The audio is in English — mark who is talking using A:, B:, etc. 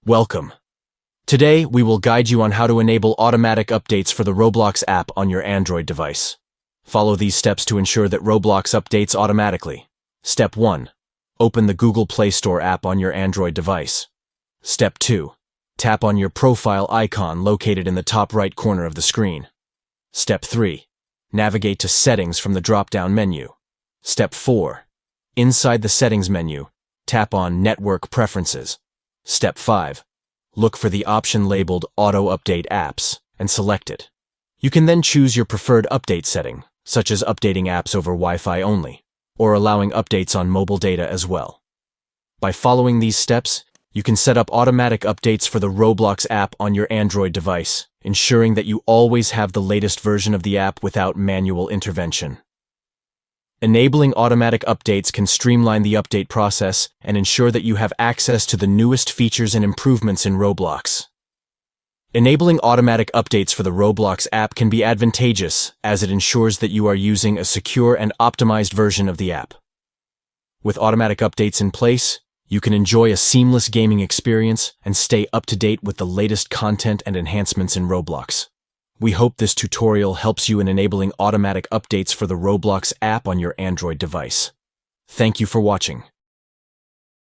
A: Welcome. Today, we will guide you on how to enable automatic updates for the Roblox app on your Android device. Follow these steps to ensure that Roblox updates automatically. Step 1. Open the Google Play Store app on your Android device. Step 2. Tap on your profile icon located in the top right corner of the screen. Step 3. Navigate to Settings from the drop-down menu. Step 4. Inside the Settings menu, tap on Network Preferences. Step 5. Look for the option labeled Auto Update Apps and select it. You can then choose your preferred update setting, such as updating apps over Wi-Fi only, or allowing updates on mobile data as well. By following these steps, you can set up automatic updates for the Roblox app on your Android device, ensuring that you always have the latest version of the app without manual intervention. Enabling automatic updates can streamline the update process and ensure that you have access to the newest features and improvements in Roblox. Enabling automatic updates for the Roblox app can be advantageous as it ensures that you are using a secure and optimized version of the app. With automatic updates in place, you can enjoy a seamless gaming experience and stay up to date with the latest content and enhancements in Roblox. We hope this tutorial helps you in enabling automatic updates for the Roblox app on your Android device. Thank you for watching.